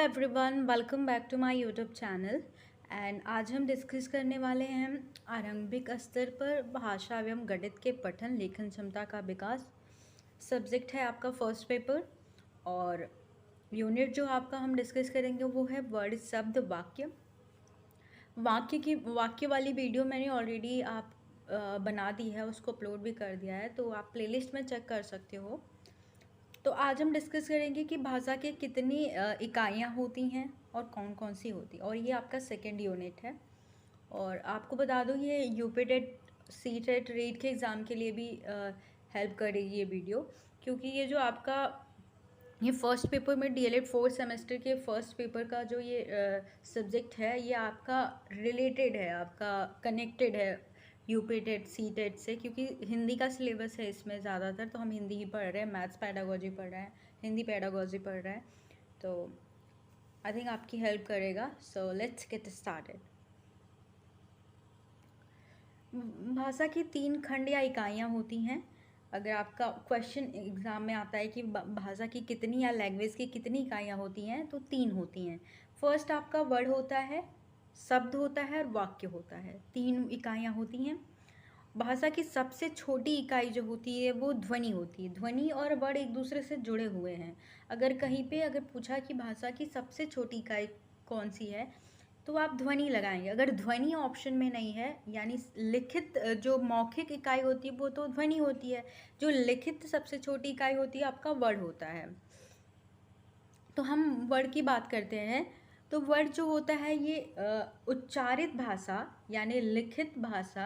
Everyone, welcome back to my YouTube channel. And आज हम discuss करने वाले हैं आरंभिक स्तर पर भाषा एवं गणित के पठन लेखन क्षमता का विकास। सब्जेक्ट है आपका फर्स्ट पेपर और यूनिट जो आपका हम डिस्कस करेंगे वो है वर्ड, शब्द, वाक्य। वाक्य वाली वीडियो मैंने ऑलरेडी बना दी है, उसको अपलोड भी कर दिया है, तो आप प्लेलिस्ट में चेक कर सकते हो। तो आज हम डिस्कस करेंगे कि भाषा के कितनी इकाइयाँ होती हैं और कौन कौन सी होती, और ये आपका सेकंड यूनिट है। और आपको बता दूँ ये UP TET, C TET, REET के एग्ज़ाम के लिए भी हेल्प करेगी ये वीडियो, क्योंकि ये जो आपका ये फर्स्ट पेपर में डीएलएड फोर्थ सेमेस्टर के फर्स्ट पेपर का जो ये सब्जेक्ट है, ये आपका रिलेटेड है, आपका कनेक्टेड है यूपी टेट, सी टेट से, क्योंकि हिंदी का सिलेबस है इसमें ज़्यादातर। तो हम हिंदी ही पढ़ रहे हैं, मैथ्स पेडागोजी पढ़ रहे हैं, हिंदी पेडागोजी पढ़ रहे हैं, तो आई थिंक आपकी हेल्प करेगा। So let's get started. भाषा की 3 खंड या इकाइयाँ होती हैं। अगर आपका क्वेश्चन एग्ज़ाम में आता है कि भाषा की कितनी या लैंग्वेज की कितनी इकाइयाँ होती हैं, तो 3 होती हैं। फर्स्ट आपका वर्ड होता है, शब्द होता है और वाक्य होता है। 3 इकाइयाँ होती हैं। भाषा की सबसे छोटी इकाई जो होती है वो ध्वनि होती है। ध्वनि और वर्ड एक दूसरे से जुड़े हुए हैं। अगर कहीं पे अगर पूछा कि भाषा की सबसे छोटी इकाई कौन सी है, तो आप ध्वनि लगाएंगे। अगर ध्वनि ऑप्शन में नहीं है, यानी लिखित जो मौखिक इकाई होती है वो तो ध्वनि होती है, जो लिखित सबसे छोटी इकाई होती है आपका वर्ड होता है। तो हम वर्ड की बात करते हैं। तो वर्ड जो होता है ये उच्चारित भाषा यानी लिखित भाषा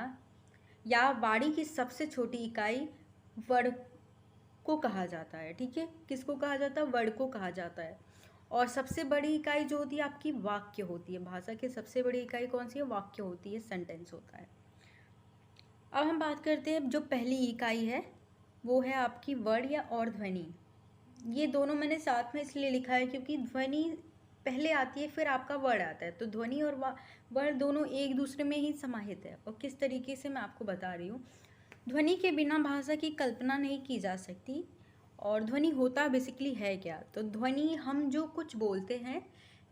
या वाणी की सबसे छोटी इकाई वर्ड को कहा जाता है। ठीक है, किसको कहा जाता है? वर्ड को कहा जाता है। और सबसे बड़ी इकाई जो होती है आपकी वाक्य होती है। भाषा की सबसे बड़ी इकाई कौन सी है? वाक्य होती है, सेंटेंस होता है। अब हम बात करते हैं जो पहली इकाई है, वो है आपकी वर्ड या और ध्वनि। ये दोनों मैंने साथ में इसलिए लिखा है क्योंकि ध्वनि पहले आती है, फिर आपका वर्ड आता है। तो ध्वनि और वर्ड दोनों एक दूसरे में ही समाहित है। और किस तरीके से मैं आपको बता रही हूँ। ध्वनि के बिना भाषा की कल्पना नहीं की जा सकती। और ध्वनि होता बेसिकली है क्या? तो ध्वनि हम जो कुछ बोलते हैं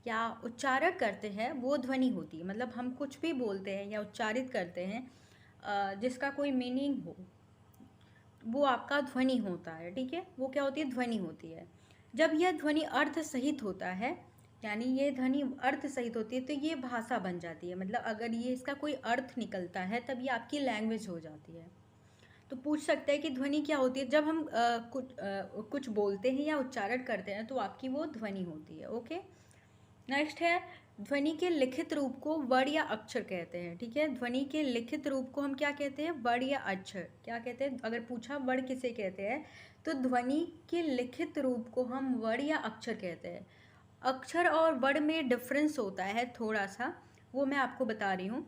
या उच्चारण करते हैं वो ध्वनि होती है। मतलब हम कुछ भी बोलते हैं या उच्चारित करते हैं जिसका कोई मीनिंग हो, वो आपका ध्वनि होता है। ठीक है, वो क्या होती है? ध्वनि होती है। जब यह ध्वनि अर्थ सहित होता है, यानी ये ध्वनि अर्थ सहित होती है, तो ये भाषा बन जाती है। मतलब अगर ये इसका कोई अर्थ निकलता है तब ये आपकी लैंग्वेज हो जाती है। तो पूछ सकते हैं कि ध्वनि क्या होती है? जब हम कुछ बोलते हैं या उच्चारण करते हैं तो आपकी वो ध्वनि होती है। ओके, नेक्स्ट है ध्वनि के लिखित रूप को वर्ड या अक्षर कहते हैं। ठीक है, ध्वनि के लिखित रूप को हम क्या कहते हैं? वर्ड या अक्षर। क्या कहते हैं? अगर पूछा वर्ड किसे कहते हैं, तो ध्वनि के लिखित रूप को हम वर्ड या अक्षर कहते हैं। अक्षर और वर्ड में डिफरेंस होता है थोड़ा सा, वो मैं आपको बता रही हूँ।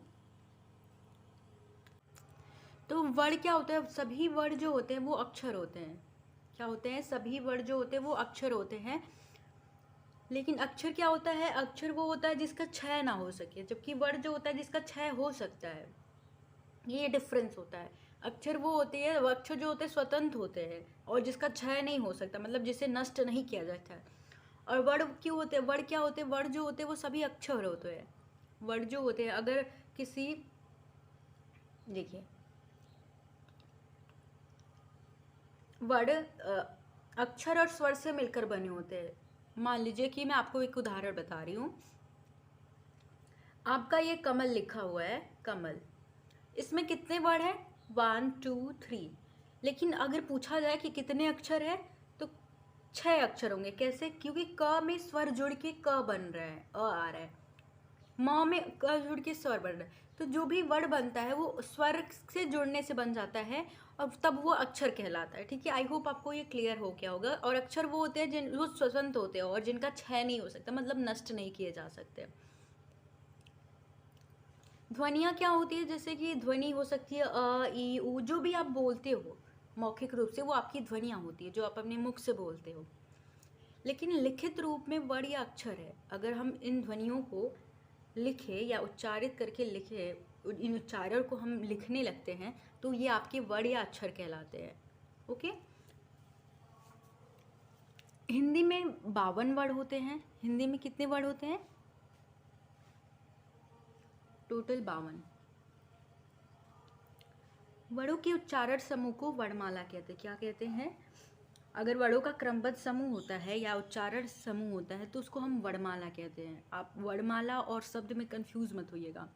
तो वर्ड क्या होता है? सभी वर्ड जो होते हैं वो अक्षर होते हैं। क्या होते हैं? सभी वर्ड जो होते हैं वो अक्षर होते हैं। लेकिन अक्षर क्या होता है? अक्षर वो होता है जिसका क्षय ना हो सके, जबकि वर्ड जो होता है जिसका क्षय हो सकता है। ये डिफरेंस होता है। अक्षर वो होते हैं, अक्षर जो होते हैं स्वतंत्र होते हैं और जिसका क्षय नहीं हो सकता, मतलब जिसे नष्ट नहीं किया जाता है। और वर्ड क्यों होते हैं? वर्ड क्या होते हैं? वर्ड जो होते हैं वो सभी अक्षर होते हैं। वर्ड जो होते हैं, अगर किसी, देखिए, वर्ड अक्षर और स्वर से मिलकर बने होते हैं। मान लीजिए कि मैं आपको एक उदाहरण बता रही हूँ। आपका ये कमल लिखा हुआ है, कमल, इसमें कितने वर्ड हैं? 1 2 3। लेकिन अगर पूछा जाए कि कितने अक्षर है, तो 6 अक्षर होंगे। कैसे? क्योंकि क में स्वर जुड़ के क बन रहा है, अ आ रहा है। म में क जुड़ के स्वर बन रहा है। तो जो भी वर्ड बनता है वो स्वर से जुड़ने से बन जाता है और तब वो अक्षर कहलाता है। ठीक है, आई होप आपको ये क्लियर हो गया होगा। और अक्षर वो होते हैं जिन वो स्वतंत्र होते हैं और जिनका क्षय नहीं हो सकता, मतलब नष्ट नहीं किए जा सकते। ध्वनियाँ क्या होती है? जैसे कि ध्वनि हो सकती है अ, ई, उ, जो भी आप बोलते हो मौखिक रूप से, वो आपकी ध्वनियाँ होती है जो आप अपने मुख से बोलते हो। लेकिन लिखित रूप में वर्ड या अक्षर है। अगर हम इन ध्वनियों को लिखे या उच्चारित करके लिखे, इन उच्चारण को हम लिखने लगते हैं, तो ये आपके वर्ड या अक्षर कहलाते हैं। ओके, हिंदी में 52 वर्ड होते हैं। हिंदी में कितने वर्ड होते हैं? टोटल 52। वर्णों के उच्चारण समूह को वर्णमाला कहते हैं। क्या कहते हैं? अगर वर्णों का क्रमबद्ध समूह होता है या उच्चारण समूह होता है तो उसको हम वर्णमाला कहते हैं। आप वर्णमाला और शब्द में कंफ्यूज मत होइएगा।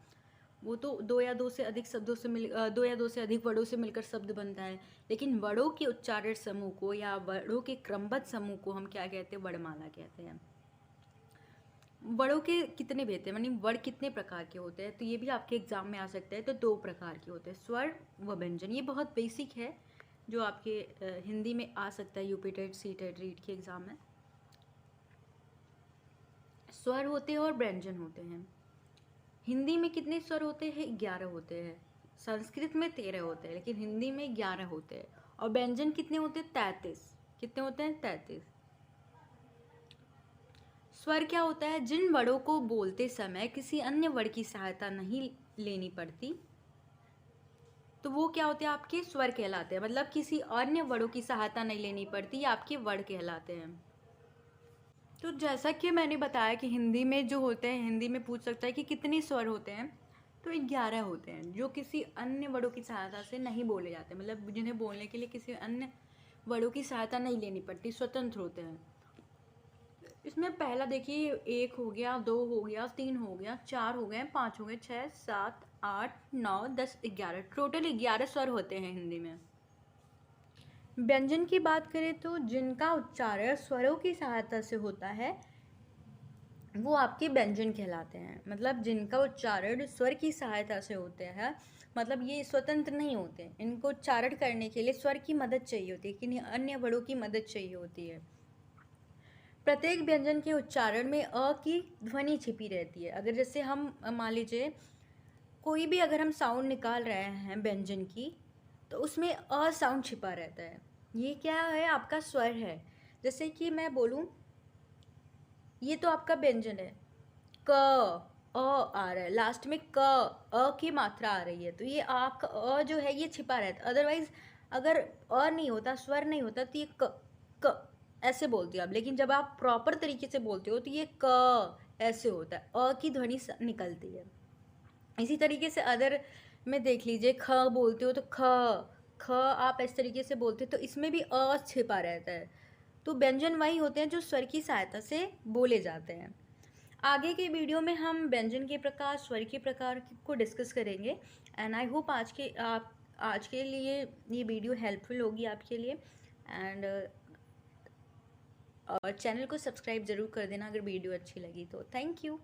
वो तो दो या दो से अधिक वर्णों से मिलकर शब्द बनता है, लेकिन वर्णों के उच्चारण समूह को या वर्णों के क्रमबद्ध समूह को हम क्या कहते हैं? वर्णमाला कहते हैं। वर्णों के कितने भेद हैं, मानी वर्ण कितने प्रकार के होते हैं? तो ये भी आपके एग्जाम में आ सकता है। तो 2 प्रकार के होते हैं, स्वर व व्यंजन। ये बहुत बेसिक है जो आपके हिंदी में आ सकता है UP TET, C TET, REET के एग्जाम में। स्वर होते हैं और व्यंजन होते हैं। हिंदी में कितने स्वर होते हैं? 11 होते हैं। संस्कृत में 13 होते हैं, लेकिन हिंदी में 11 होते हैं। और व्यंजन कितने होते हैं? 33। कितने होते हैं? 33। स्वर क्या होता है? जिन वर्णों को बोलते समय किसी अन्य वर्ण की सहायता नहीं लेनी पड़ती, तो वो क्या होते हैं? आपके स्वर कहलाते हैं। मतलब किसी अन्य वर्णों की सहायता नहीं लेनी पड़ती, ये आपके वर्ण कहलाते हैं। तो जैसा कि मैंने बताया कि हिंदी में जो होते हैं, हिंदी में पूछ सकता है कि कितने स्वर होते हैं, तो 11 होते हैं जो किसी अन्य वर्णों की सहायता से नहीं बोले जाते, मतलब जिन्हें बोलने के लिए किसी अन्य वर्णों की सहायता नहीं लेनी पड़ती, स्वतंत्र होते हैं। इसमें पहला देखिए, 1 हो गया, 2 हो गया, 3 हो गया, 4 हो गए, 5 हो गए, 6, 7, 8, 9, 10, 11, टोटल 11 स्वर होते हैं हिंदी में। व्यंजन की बात करें तो जिनका उच्चारण स्वरों की सहायता से होता है वो आपके व्यंजन कहलाते हैं। मतलब जिनका उच्चारण स्वर की सहायता से होते हैं, मतलब ये स्वतंत्र नहीं होते, इनको उच्चारण करने के लिए स्वर की मदद चाहिए होती है, किन्हीं अन्य वर्णों की मदद चाहिए होती है। प्रत्येक व्यंजन के उच्चारण में अ की ध्वनि छिपी रहती है। अगर जैसे हम मान लीजिए कोई भी अगर हम साउंड निकाल रहे हैं व्यंजन की, तो उसमें अ साउंड छिपा रहता है। ये क्या है? आपका स्वर है। जैसे कि मैं बोलूं, ये तो आपका व्यंजन है, क अ आ रहा है, लास्ट में क अ की मात्रा आ रही है, तो ये आ का अ जो है ये छिपा रहता है। अदरवाइज अगर अ नहीं होता, स्वर नहीं होता, तो ये क ऐसे बोलते हो आप। लेकिन जब आप प्रॉपर तरीके से बोलते हो तो ये क ऐसे होता है, अ की ध्वनि निकलती है। इसी तरीके से अदर में देख लीजिए, ख बोलते हो तो ख आप इस तरीके से बोलते हो तो इसमें भी अ छिपा रहता है। तो व्यंजन वही होते हैं जो स्वर की सहायता से बोले जाते हैं। आगे के वीडियो में हम व्यंजन के प्रकार, स्वर के प्रकार को डिस्कस करेंगे। एंड आई होप आज के लिए ये वीडियो हेल्पफुल होगी आपके लिए। एंड चैनल को सब्सक्राइब ज़रूर कर देना अगर वीडियो अच्छी लगी तो। Thank you.